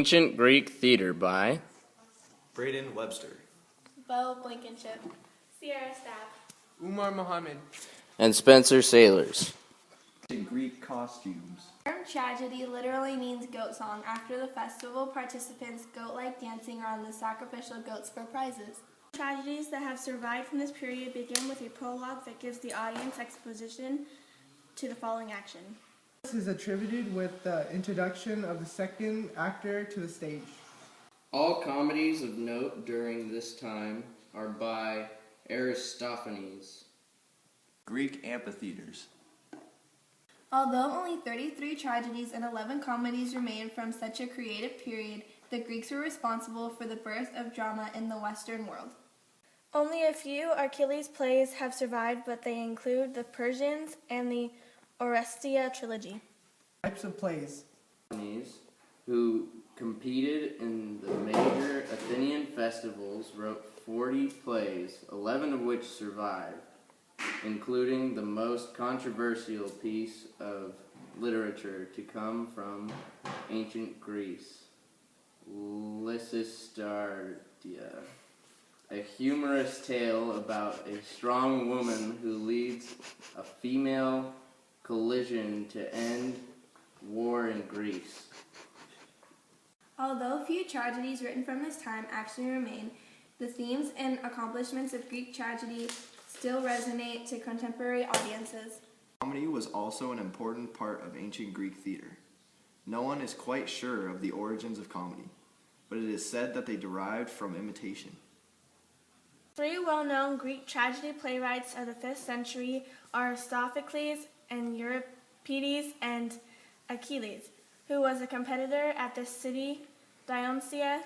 Ancient Greek Theater by Braden Webster, Bo Blankenship, Sierra Staff, Umar Mohammed, and Spencer Sailors. in Greek costumes. The term tragedy literally means goat song. After the festival, participants goat-like dancing around the sacrificial goats for prizes. Tragedies that have survived from this period begin with a prologue that gives the audience exposition to the following action. This is attributed with the introduction of the second actor to the stage. All comedies of note during this time are by Aristophanes. Greek amphitheaters. Although only 33 tragedies and 11 comedies remain from such a creative period, the Greeks were responsible for the birth of drama in the Western world. Only a few Achilles plays have survived, but they include the Persians and the Oresteia trilogy. Types of plays. Who competed in the major Athenian festivals wrote 40 plays, 11 of which survived, including the most controversial piece of literature to come from ancient Greece, Lysistardia, a humorous tale about a strong woman who leads a female collision to end war in Greece. Although few tragedies written from this time actually remain, the themes and accomplishments of Greek tragedy still resonate to contemporary audiences. Comedy was also an important part of ancient Greek theater. No one is quite sure of the origins of comedy, but it is said that they derived from imitation. Three well-known Greek tragedy playwrights of the 5th century are Sophocles and Euripides and Achilles, who was a competitor at the city Dionysia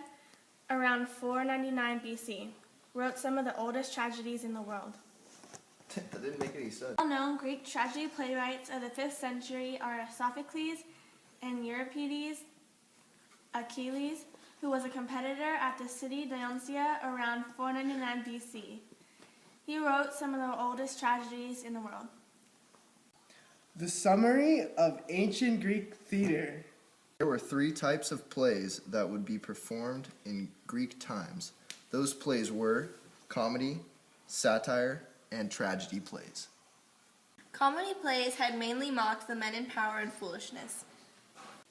around 499 BC, wrote some of the oldest tragedies in the world. That didn't make any sense. Well-known Greek tragedy playwrights of the 5th century are Sophocles and Euripides, Achilles, who was a competitor at the city Dionysia around 499 BC. He wrote some of the oldest tragedies in the world. The summary of ancient Greek theater. There were 3 types of plays that would be performed in Greek times. Those plays were comedy, satire, and tragedy plays. Comedy plays had mainly mocked the men in power and foolishness.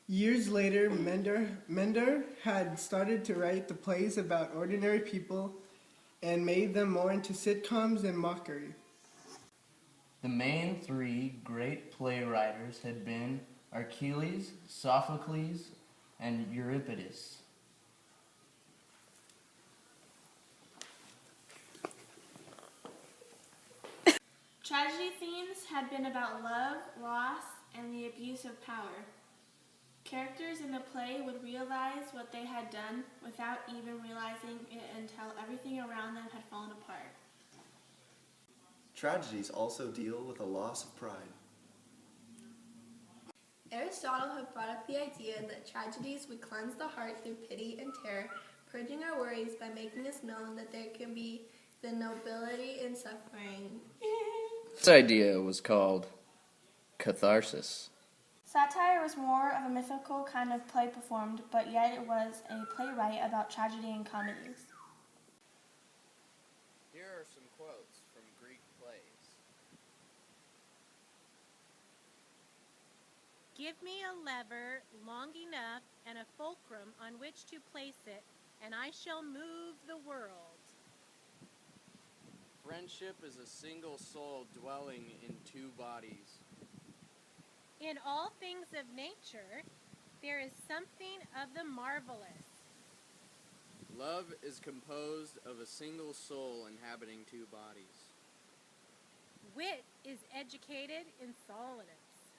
Years later, Mender had started to write the plays about ordinary people and made them more into sitcoms and mockery. The main 3 great playwrights had been Achilles, Sophocles, and Euripides. Tragedy themes had been about love, loss, and the abuse of power. Characters in the play would realize what they had done without even realizing it until everything around them had fallen apart. Tragedies also deal with a loss of pride. Aristotle had brought up the idea that tragedies would cleanse the heart through pity and terror, purging our worries by making us known that there can be the nobility in suffering. This idea was called catharsis. Satire was more of a mythical kind of play performed, but yet it was a playwright about tragedy and comedies. Here are some quotes from Greek plays. Give me a lever long enough and a fulcrum on which to place it, and I shall move the world. Friendship is a single soul dwelling in 2 bodies. In all things of nature, there is something of the marvelous. Love is composed of a single soul inhabiting 2 bodies. Wit is educated in solidness.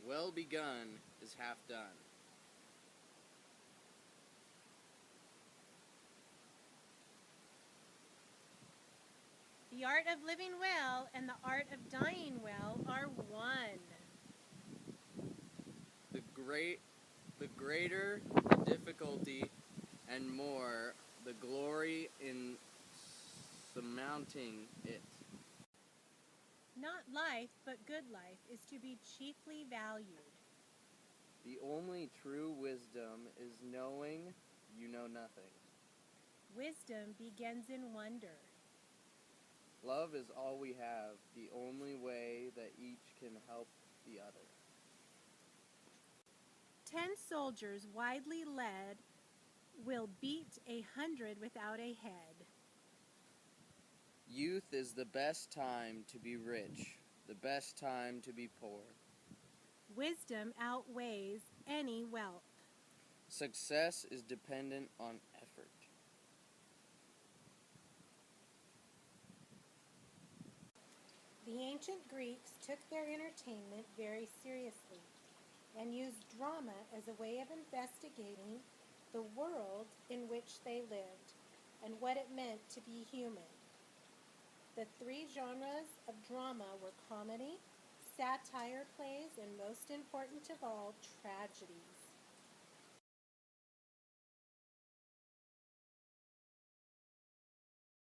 Well begun is half done. The art of living well and the art of dying well are one. The greater the difficulty, and more the glory in surmounting it. Not life, but good life, is to be chiefly valued. The only true wisdom is knowing you know nothing. Wisdom begins in wonder. Love is all we have, the only way that each can help the other. 10 soldiers widely led will beat 100 without a head. Youth is the best time to be rich, the best time to be poor. Wisdom outweighs any wealth. Success is dependent on effort. The ancient Greeks took their entertainment very seriously and used drama as a way of investigating the world in which they lived and what it meant to be human. The 3 genres of drama were comedy, satire plays, and most important of all, tragedies.